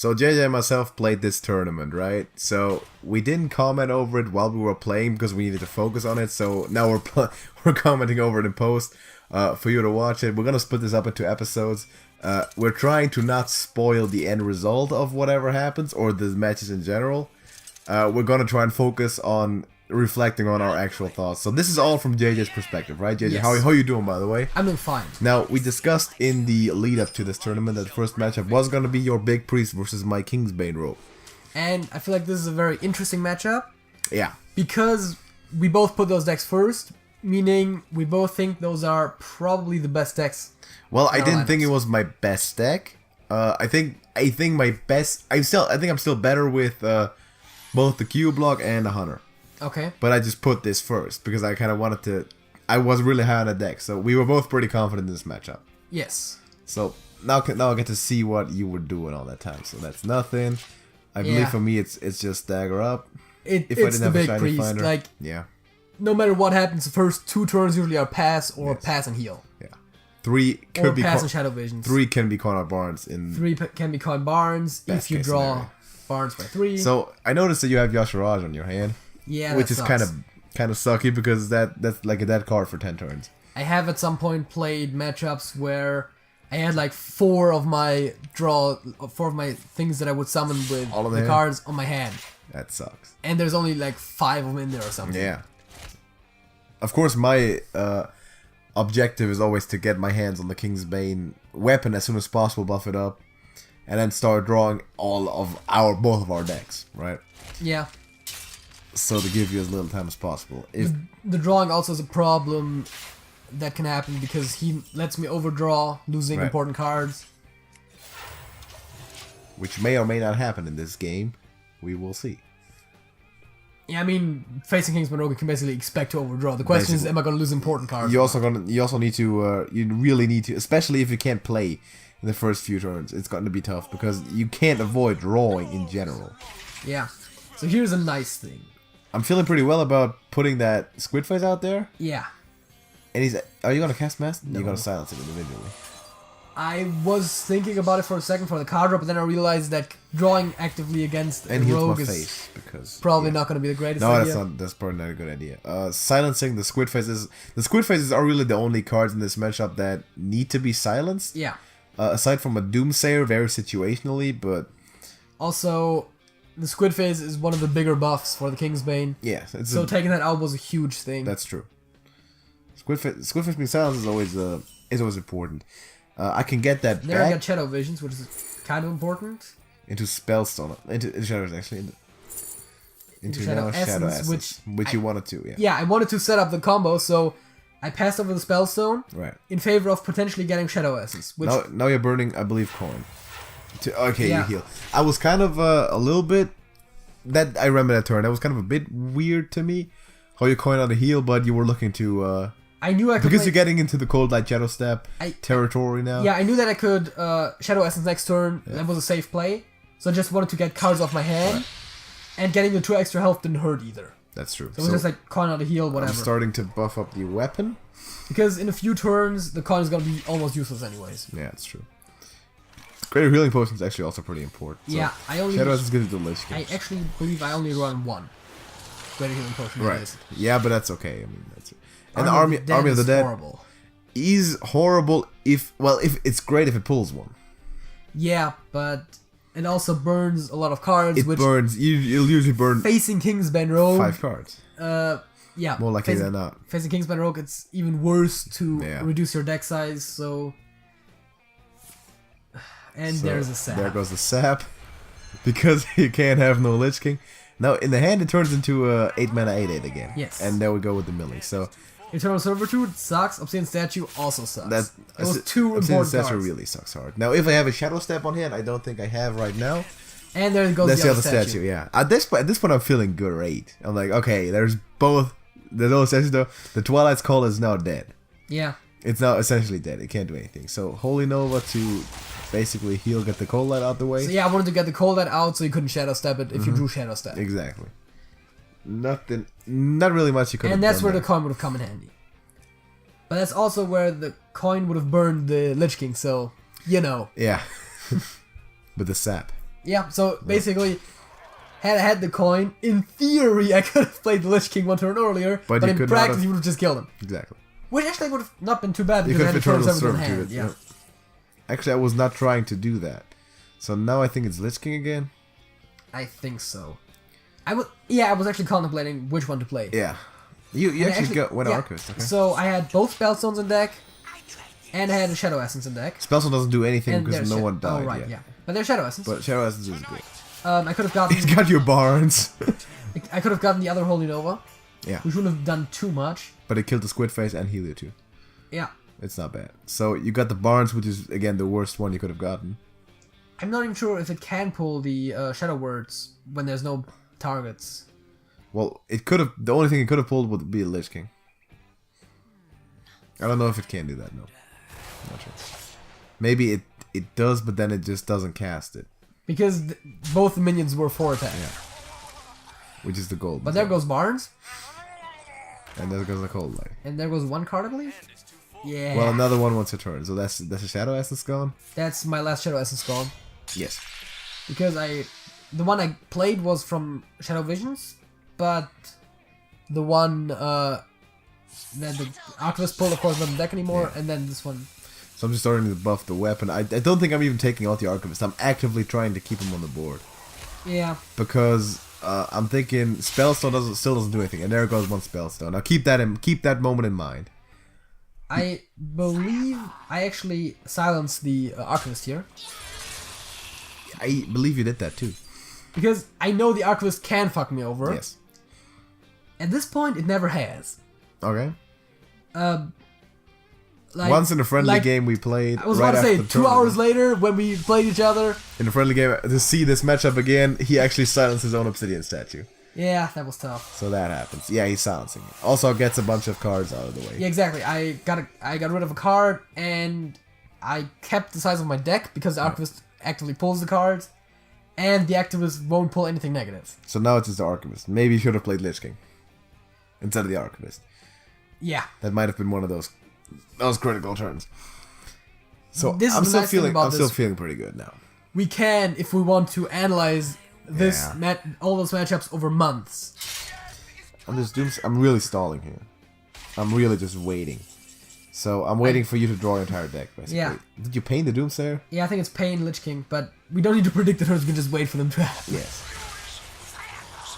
So JJ and myself played this tournament, right? So we didn't comment over it while we were playing because we needed to focus on it. So now we're commenting over it in post for you to watch it. We're gonna split this up into episodes. We're trying to not spoil the end result of whatever happens or the matches in general. We're gonna try and focus on reflecting on our actual thoughts. So this is all from JJ's perspective, right, JJ? Yes. How you doing, by the way? I'm doing fine. Now, we discussed in the lead up to this tournament that the first matchup was going to be your Big Priest versus my Kingsbane rogue. And I feel like this is a very interesting matchup. Yeah. Because we both put those decks first, meaning we both think those are probably the best decks. Well, I didn't think it was my best deck. I think my best. I'm still better with both the Q block and the Hunter. Okay. But I just put this first because I kind of wanted to. I was really high on the deck, so we were both pretty confident in this matchup. Yes. So now I get to see what you were doing all that time. So that's nothing. I believe for me it's just stagger up. It's the Big Priest. Finder. Like, yeah. No matter what happens, the first 2 turns usually are pass or pass and heal. Yeah. 3 could or be pass and Shadow Visions. 3 can be Conrad Barnes in 3 can be Coin Barnes if you draw scenario. Barnes by 3. So I noticed that you have Yasharaj on your hand. Yeah, which is sucks. kind of sucky because that's like a dead card for 10 turns. I have at some point played matchups where I had like 4 of my things that I would summon with All of the the cards on my hand. That sucks. And there's only like 5 of them in there or something. Yeah. Of course, my objective is always to get my hands on the Kingsbane weapon as soon as possible, buff it up, and then start drawing both of our decks, right? Yeah. So to give you as little time as possible. The drawing also is a problem that can happen because he lets me overdraw, losing important cards. Which may or may not happen in this game. We will see. Yeah, I mean, facing Kingsbane Rogue, you can basically expect to overdraw. The question is, am I going to lose important cards? You also need to. You really need to, especially if you can't play in the first few turns. It's going to be tough because you can't avoid drawing in general. Yeah. So here's a nice thing. I'm feeling pretty well about putting that Squid Face out there. Yeah. And are you going to cast Mass? No. You're going to silence it individually. I was thinking about it for a second for the card drop, but then I realized that drawing actively against a rogue is probably not going to be the greatest idea. That's probably not a good idea. Silencing the Squid Faces. The Squid Faces are really the only cards in this matchup that need to be silenced. Yeah. Aside from a Doomsayer, very situationally, but also the Squid Face is one of the bigger buffs for the Kingsbane. Yeah. So taking that out was a huge thing. That's true. Squid Face being silenced is always important. I can get that there back. I got Shadow Visions, which is kind of important. Into Spellstone. Into Shadows, actually. Into Shadow Essence, which you wanted to, yeah. Yeah, I wanted to set up the combo, so I passed over the Spellstone in favor of potentially getting Shadow Essence. Which now you're burning, I believe, coin. You heal. I was kind of a little bit... I remember that turn. That was kind of a bit weird to me. How you coin on the heal, but you were looking to... I knew I could because you're getting into the Cold Light Shadow Step territory now. Yeah, I knew that I could Shadow Essence next turn. Yeah. That was a safe play. So I just wanted to get cards off my hand. And getting the 2 extra health didn't hurt either. That's true. So it was just like coin on the heal, whatever. I'm starting to buff up the weapon. Because in a few turns, the coin is going to be almost useless anyways. Yeah, that's true. Greater Healing Potion is actually also pretty important. So yeah, Shadow Essence is good to the Lich King. I actually believe I only run 1 Greater Healing Potion. Right. Yeah, but that's okay. I mean, that's it. And the Army of the Dead is horrible if it's great if it pulls one. Yeah, but it also burns a lot of cards. It burns. You'll usually burn facing Kingsbane Rogue 5 cards. Yeah. More likely than not. Facing Kingsbane Rogue, it's even worse to reduce your deck size. So there's a sap. There goes the sap, because you can't have no Lich King. Now in the hand it turns into 8 mana 8/8 again. Yes. And there we go with the milling. So. Eternal Servitude sucks. Obsidian Statue also sucks. Those 2 important cards. Obsidian Statue really sucks hard. Now, if I have a Shadow Step on hand, I don't think I have right now. And there goes the other statue. Yeah. At this point, I'm feeling great. I'm like, okay, there's both. The other statue though. The Twilight's Call is now dead. Yeah. It's now essentially dead. It can't do anything. So Holy Nova to basically heal, get the Cold Light out the way. So yeah, I wanted to get the Cold Light out so you couldn't Shadow Step it if you drew Shadow Step. Exactly. Not really much you could have done. And that's where the coin would have come in handy. But that's also where the coin would have burned the Lich King, so, you know. Yeah. But the sap. Yeah, so basically, had I had the coin, in theory I could have played the Lich King one turn earlier, but in practice you would have just killed him. Exactly. Which actually would have not been too bad because You I could had have Eternal Eternal Servitude in hand. Servitude. Yeah. Actually, I was not trying to do that. So now I think it's Lich King again. I think so. I was actually contemplating which one to play. Yeah. You actually went Archivist, okay. So I had both Spellstones in deck, and I had a Shadow Essence in deck. Spellstone doesn't do anything And because no one died Oh, right, yet. yeah. But there's Shadow Essence. But Shadow Essence is good. I could have gotten... He's got your Barnes. I could have gotten the other Holy Nova. Yeah. Which wouldn't have done too much. But it killed the Squid Face and Helio too. Yeah. It's not bad. So you got the Barnes, which is, again, the worst one you could have gotten. I'm not even sure if it can pull the Shadow Words when there's no targets. Well, it could have... The only thing it could have pulled would be a Lich King. I don't know if it can do that, no. Not sure. Maybe it does, but then it just doesn't cast it. Because both the minions were 4 attack. Yeah. Which is the gold. But there goes Barnes. And there goes the Cold Light. And there goes one card, I believe? Yeah. Well, another one once a turn. So that's a Shadow Essence gone? That's my last Shadow Essence gone. Yes. Because the one I played was from Shadow Visions, but the one that the Archivist pulled, of course, not in the deck anymore, and then this one. So I'm just starting to buff the weapon. I don't think I'm even taking out the Archivist. I'm actively trying to keep him on the board. Yeah. Because I'm thinking Spellstone still doesn't do anything, and there goes one Spellstone. Now keep that moment in mind. I believe I actually silenced the Archivist here. I believe you did that too. Because I know the Archivist can fuck me over. Yes. At this point, it never has. Okay. Like, once in a friendly game we played. I was right about to say, after 2 hours later when we played each other. In a friendly game, to see this matchup again, he actually silenced his own Obsidian statue. Yeah, that was tough. So that happens. Yeah, he's silencing it. Also gets a bunch of cards out of the way. Yeah, exactly. I got rid of a card, and I kept the size of my deck because the Archivist actively pulls the cards, and the Activist won't pull anything negative. So now it's just the Archivist. Maybe you should have played Lich King instead of the Archivist. Yeah. That might have been one of those critical turns. So This I'm is the still nice thing still feeling pretty good now. We can, if we want to, analyze this all those matchups over months. I'm really stalling here. I'm really just waiting. So I'm waiting for you to draw your entire deck, basically. Yeah. Did you paint the Doomsayer? Yeah, I think it's Pain, Lich King, but we don't need to predict the turns, we can just wait for them to happen. Yes.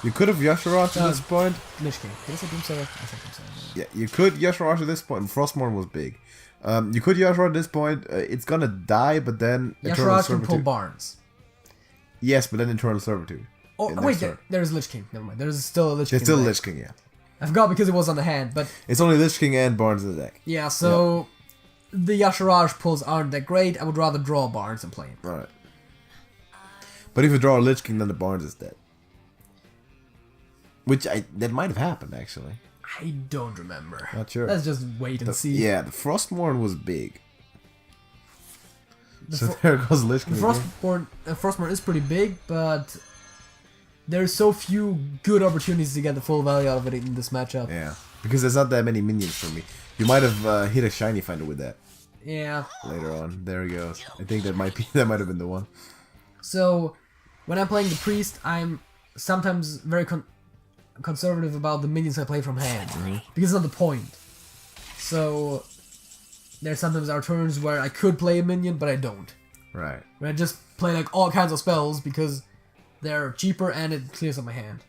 You could have Yasharoth at this point. Lich King. Did I say Doomsayer? I said Doomsayer. Yeah, you could Yasharoth at this point. Frostmourne was big. You could Yasharoth at this point. It's gonna die, but then Eternal Yasharoth can pull Servitude. Barnes. Yes, but then Eternal Servitude. Oh, wait, there's Lich King. Never mind. There's still a Lich King. There's still Lich King, yeah. I forgot because it was on the hand, but... It's only Lich King and Barnes in the deck. Yeah, so... The Yasharaj pulls aren't that great. I would rather draw Barnes and play him. Right. But if you draw a Lich King, then the Barnes is dead. That might have happened, actually. I don't remember. Not sure. Let's just wait and see. Yeah, the Frostmourne was big. So there goes Lich King. Frostmourne is pretty big, but there's so few good opportunities to get the full value out of it in this matchup. Yeah, because there's not that many minions for me. You might have hit a shiny finder with that. Yeah. Later on, there he goes. I think that might have been the one. So, when I'm playing the Priest, I'm sometimes very conservative about the minions I play from hand, because it's not the point. So, there's sometimes our turns where I could play a minion, but I don't. Right. Where I just play like all kinds of spells because they're cheaper and it clears up my hand.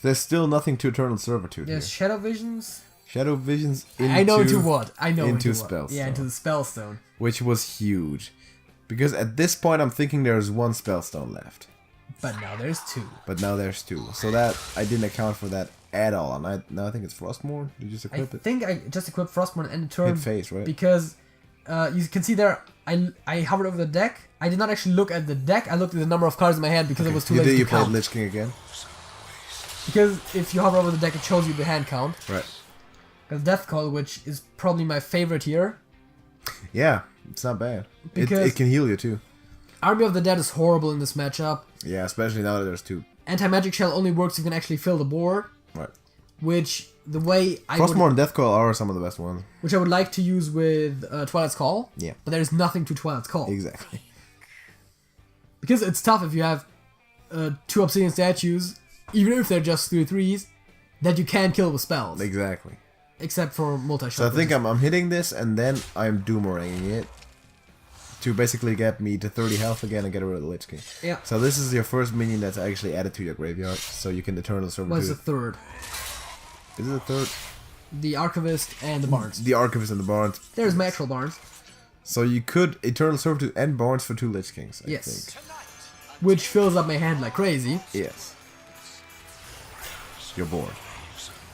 There's still nothing to Eternal Servitude. There's Shadow Visions. Shadow Visions into... I know into what? I know into what. Spellstone. Yeah, into the Spellstone. Which was huge. Because at this point I'm thinking there's one Spellstone left. But now there's 2. But now there's 2. So that, I didn't account for that at all. And now I think it's Frostmourne. Did you just equip it? I think I just equipped Frostmourne and the turn. Hit face, right? Because you can see there, I hovered over the deck. I did not actually look at the deck. I looked at the number of cards in my hand because it was too late to count. You played Lich King again? Because if you hover over the deck, it shows you the hand count. Right. Got Death Call, which is probably my favorite here. Yeah, it's not bad. Because it can heal you too. Army of the Dead is horrible in this matchup. Yeah, especially now that there's 2. Anti-Magic Shell only works if you can actually fill the board. Right. Which, the way I Frostmourne and Death Coil are some of the best ones. Which I would like to use with Twilight's Call. Yeah. But there's nothing to Twilight's Call. Exactly. Because it's tough if you have 2 obsidian statues, even if they're just 3/3s, that you can kill with spells. Exactly. Except for multi-shot. So I think I'm hitting this, and then I'm doomeranging it to basically get me to 30 health again and get rid of the Lich King. Yeah. So this is your first minion that's actually added to your graveyard, so you can Eternal Servitude. What's the third? Is it the third? The Archivist and the Barnes. The Archivist and the Barnes. There's my actual Barnes. So you could Eternal Servitude and Barnes for 2 Lich Kings, I Yes. think. Which fills up my hand like crazy. Yes. You're bored.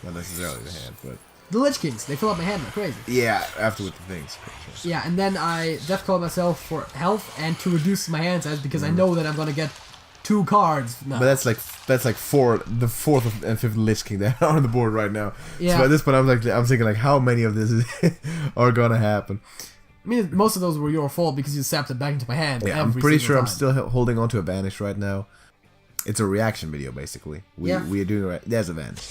Not necessarily the hand, but... The Lich Kings, they fill up my hand like crazy. Yeah, after with the things. Sure. Yeah, and then I Deathclaw myself for health and to reduce my hand size because I know that I'm gonna get 2 cards now. But that's like the 4th and 5th Lich King that are on the board right now. Yeah. So at this point, I'm thinking like, how many of this are gonna happen? I mean, most of those were your fault because you sapped it back into my hand. Yeah, I'm every pretty single sure I'm time. still holding on to a Vanish right now. It's a reaction video, basically. We are doing right. There's a Vanish.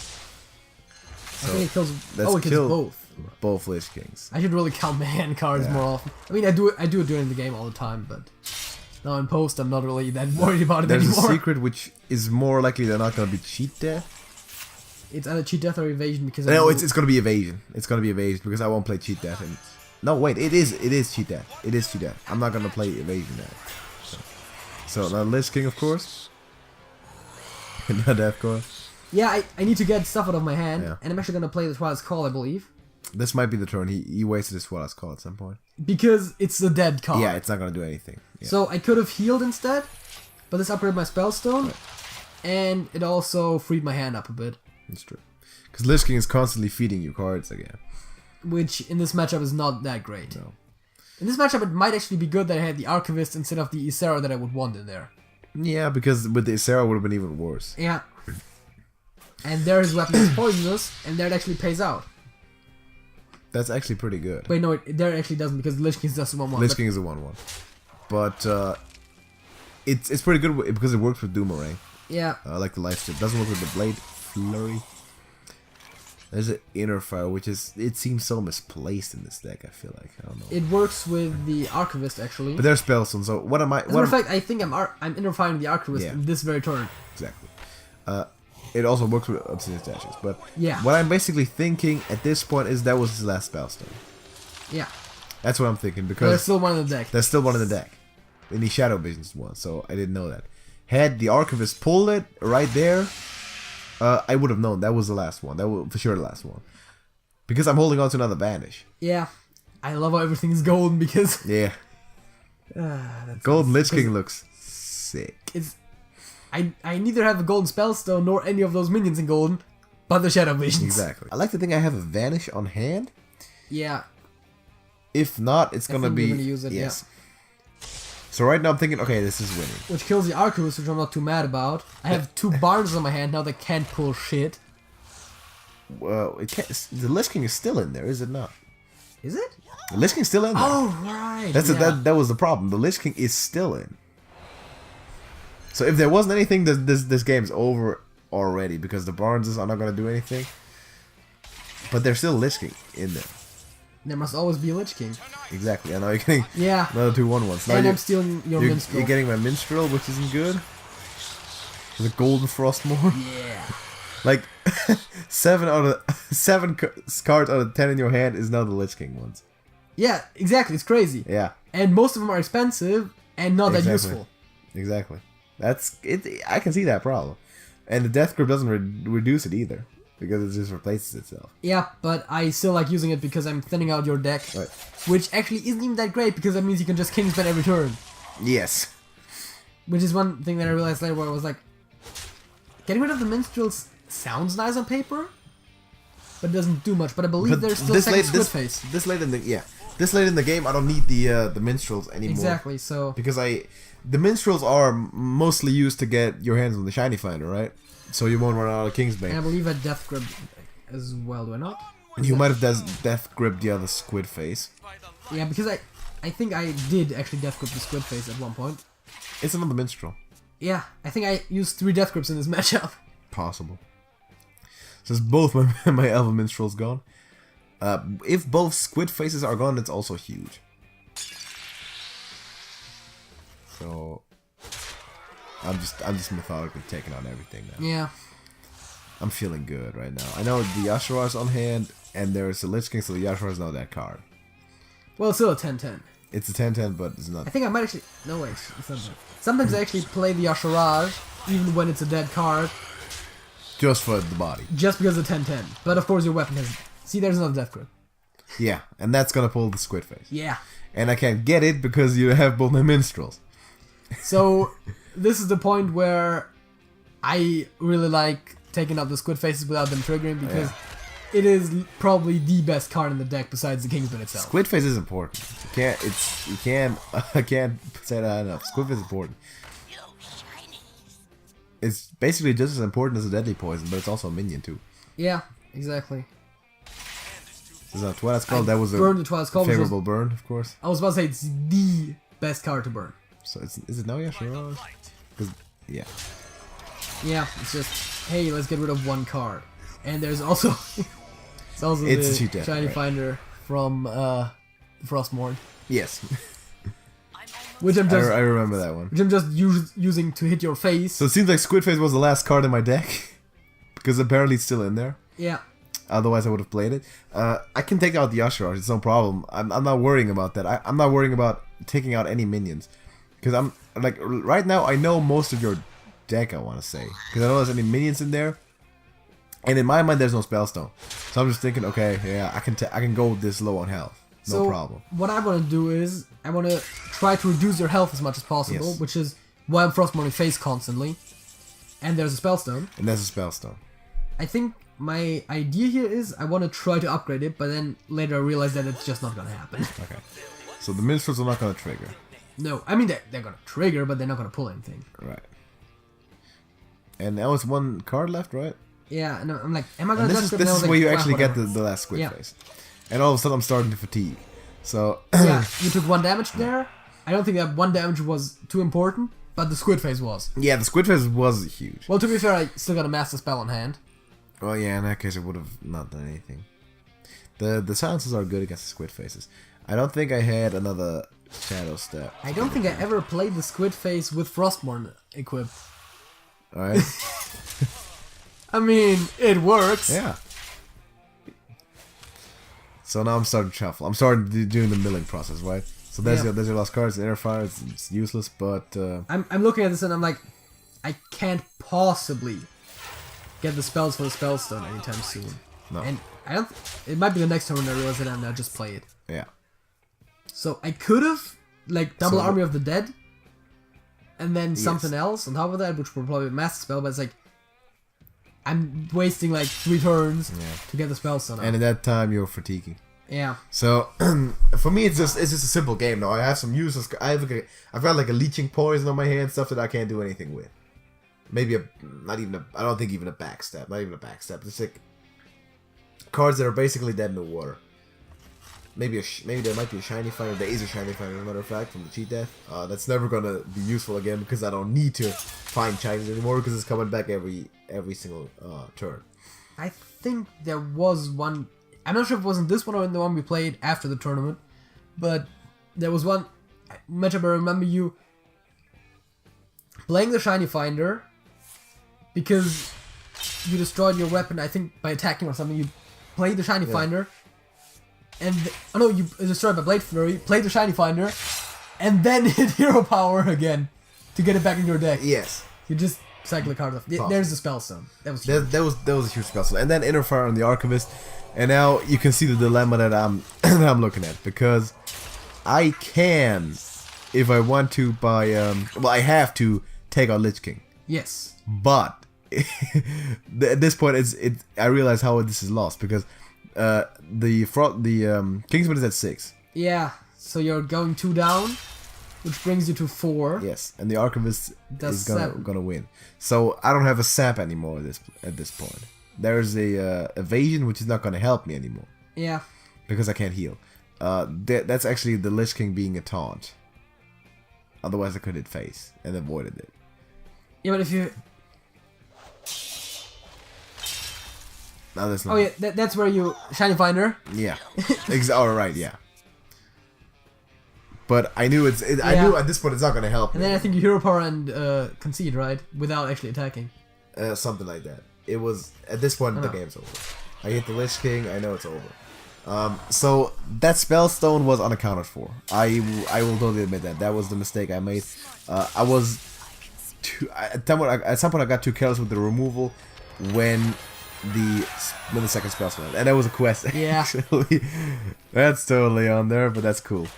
I think it kills. Let's It kills kill both. Lich Kings. I should really count my hand cards Yeah. more often. I mean, I do it during the game all the time, but now in post, I'm not really that worried about it There's anymore. a secret which is more likely they're not gonna be cheat death. It's either cheat death or evasion because No, it's gonna be evasion. It's gonna be evasion because I won't play cheat death. And no, wait, it is cheat death. It is cheat death. I'm not gonna play evasion now. So now Lich King, of course. Not Deathcore. Yeah, I need to get stuff out of my hand, Yeah. and I'm actually gonna play the Twilight Call, I believe, This might be the turn. He wasted his Swallow's Call at some point. because it's a dead card. Yeah, it's not gonna do anything. Yeah. So I could have healed instead, but this upgraded my Spellstone, and it also freed my hand up a bit, It's true. Because Lich King is constantly feeding you cards again. which in this matchup is not that great. No. In this matchup, it might actually be good that I had the Archivist instead of the Ysera that I would want in there. Yeah, because with the Isera would have been even worse. Yeah. And there his weapon is poisonous, and there it actually pays out. That's actually pretty good. Wait, no, there it actually doesn't because Lich King is just 1/1. Lich King is a 1/1. But it's pretty good because it works with Doomerang. Yeah. I like the lifesteal. It doesn't work with the Blade Flurry. There's an Inner Fire, which it seems so misplaced in this deck, I feel like. I don't know. It works with the Archivist, actually. But there's Spellstone, so what am I... As a matter of fact, I think I'm Inner Firing the Archivist Yeah. in this very turn. Exactly. It also works with Obsidian Statues, but Yeah. what I'm basically thinking at this point is that was his last Spellstone. Yeah. That's what I'm thinking, But because there's still one in the deck. there's still one in the deck. And the Shadow Visions one, so I didn't know that. Had the Archivist pulled it right there, I would have known that was the last one. That was for sure the last one. Because I'm holding on to another Vanish. Yeah. I love how everything is golden because Yeah. that's Golden Lich King looks sick. it's I neither have a golden spellstone nor any of those minions in golden, but the Shadow Visions. Exactly. I like to think I have a Vanish on hand. Yeah. If not, it's gonna think be... you're gonna use it, yes. So right now I'm thinking, okay, this is winning. Which kills the Archivist, which I'm not too mad about. I have 2 Barnes on my hand now that can't pull shit. Well, the Lich King is still in there, is it not? Is it? The Lich King's still in there. Oh right. That was the problem. The Lich King is still in. So if there wasn't anything, this game's over already because the Barneses are not gonna do anything. But there's still Lich King in there. There must always be a Lich King. Exactly. I know you're getting Yeah. another 2/1/1s. Now And you're, I'm stealing your Minstrel. you're getting my Minstrel, which isn't good. The Golden Frostmourne. Yeah. Like 7 cards out of 10 in your hand is now the Lich King ones. Yeah, exactly. It's crazy. Yeah. And most of them are expensive and not that Exactly. useful. Exactly. That's it. I can see that problem, and the Death Grip doesn't reduce it either because it just replaces itself. Yeah, but I still like using it because I'm thinning out your deck, Right. which actually isn't even that great because that means you can just Kingsbane every turn. Yes. Which is one thing that I realized later where I was like, getting rid of the Minstrels sounds nice on paper, but it doesn't do much. But I believe there's still second Squid Face. This late in the game, I don't need the Minstrels anymore. Exactly. So Because the Minstrels are mostly used to get your hands on the Shiny Finder, right? So you won't run out of and I Kingsbane. believe I Death Grip as well. Do I not? And you might have Death Grip the other Squid Face. Yeah, because I think I did actually Death Grip the Squid Face at one point. It's another Minstrel. Yeah, I think I used 3 Death Grips in this matchup. Possible. Since both my Elven Minstrels gone. If both Squid Faces are gone, it's also huge. So I'm just methodically taking on everything now. Yeah. I'm feeling good right now. I know the Yashara's on hand, and there's a Lich King, so the Yashara's not that card. Well, it's still a 10-10. It's a 10-10, but it's not. I think I might actually... No, wait. It's not that. Sometimes I actually play the Yasharaj, even when it's a dead card, Just for the body. just because of 10-10. But of course your weapon has... See, there's another death grip. Yeah, and that's gonna pull the Squid Face. Yeah. And I can't get it because you have both my minstrels. So, this is the point where I really like taking out the Squid Faces without them triggering, because it is probably the best card in the deck besides the Kingsbane itself. Squid Face is important. I can't say that enough. Squid Face is important. It's basically just as important as a deadly poison, but it's also a minion too. Yeah, exactly. Is that Twilight Skull? That was a burned the Twilight Skull, favorable burn, of course. I was about to say it's the best card to burn. So is it now Yashara? Because yeah. Yeah, it's just, hey, let's get rid of one card. And there's also it's also It's a the cheat death, Shiny right. Finder from Frostmourne, Yes. which I'm just I remember that one. using to hit your face. So it seems like Squid Face was the last card in my deck. Because apparently it's still in there. Yeah. Otherwise I would have played it. I can take out the Yashara, it's no problem. I'm not worrying about that. I'm not worrying about taking out any minions. Because I'm, like, right now I know most of your deck, I want to say. Because I don't know there's any minions in there. And in my mind there's no Spellstone. So I'm just thinking, okay, yeah, I can go this low on health. No problem. What I want to do is, I want to try to reduce your health as much as possible, Yes. which is why I'm Frostmourning face constantly. And there's a Spellstone. And that's a Spellstone. I think my idea here is I want to try to upgrade it, but then later I realize that it's just not going to happen. Okay. So the minstrels are not going to trigger. No, I mean, they're going to trigger, but they're not going to pull anything. Right. And now it's one card left, right? Yeah, and I'm like, am I going And to this is where you actually get the last Squid Yeah. Face. And all of a sudden I'm starting to fatigue. So Yeah, you took 1 damage there. I don't think that 1 damage was too important, but the Squid Face was. yeah, the Squid Face was huge. Well, to be fair, I still got a Master Spell on hand. Well, yeah, in that case, it would have not done anything. The silences are good against the Squid Faces. I don't think I had another Shadow Step. I don't think I ever played the Squid Face with Frostmourne equipped. Alright? I mean, it works. Yeah. So now I'm starting to shuffle. I'm starting to doing the milling process, right? So there's Yeah. your last cards. Inner Fire, it's useless, but... I'm looking at this and I'm like, I can't possibly get the spells for the Spellstone anytime soon. No. And I don't. It might be the next turn when I realize it and I just play it. yeah. So I could have like double So- Army of the Dead, and then Yes. something else on top of that, which would probably be a Master Spell. But it's like I'm wasting like 3 turns to get the Spellstone out. And at that time, you're fatiguing. Yeah. So for me, it's just a simple game. Now I have some useless. I've got like a leeching poison on my hand, stuff that I can't do anything with. Maybe I don't think even a backstep. Not even a backstep. It's like cards that are basically dead in the water. Maybe there might be a Shiny Finder. There is a Shiny Finder, as a matter of fact, from the cheat death. That's never gonna be useful again because I don't need to find shinies anymore because it's coming back every single turn. I think there was one. I'm not sure if it wasn't this one or the one we played after the tournament, but there was one matchup I remember you playing the Shiny Finder because you destroyed your weapon, I think, by attacking or something. You played the Shiny Finder, and you destroyed by Blade Flurry, played the Shiny Finder, and then hit Hero Power again to get it back in your deck. Yes. You just cycle the cards off. There's the Spellstone. That was huge. That was a huge spell. And then Inner Fire on the Archivist, and now you can see the dilemma that I'm that I'm looking at, because I can, if I want to, I have to take out Lich King, Yes. but at this point I realize how this is lost because the Kingsman is at 6. Yeah. So you're going 2 down, which brings you to 4. Yes, and the Archivist That's is 7. gonna win. So I don't have a sap anymore at this point. There's a evasion which is not gonna help me anymore Yeah. because I can't heal. That's actually the Lich King being a taunt. Otherwise I could hit face and avoided it. Yeah, but if you... Now that's not. Oh yeah, that's where you... Shiny Finder. Yeah. Alright, yeah. but I knew I knew at this point it's not gonna help. And then I think you hero power and concede, right, without actually attacking. Something like that. It was at this point the game's over. I hit the Lich King. I know it's over. So that Spellstone was unaccounted for. I will totally admit that was the mistake I made. I was at some point I got too careless with the removal when the second spell went, and that was a quest. Yeah, actually. That's totally on there, but that's cool.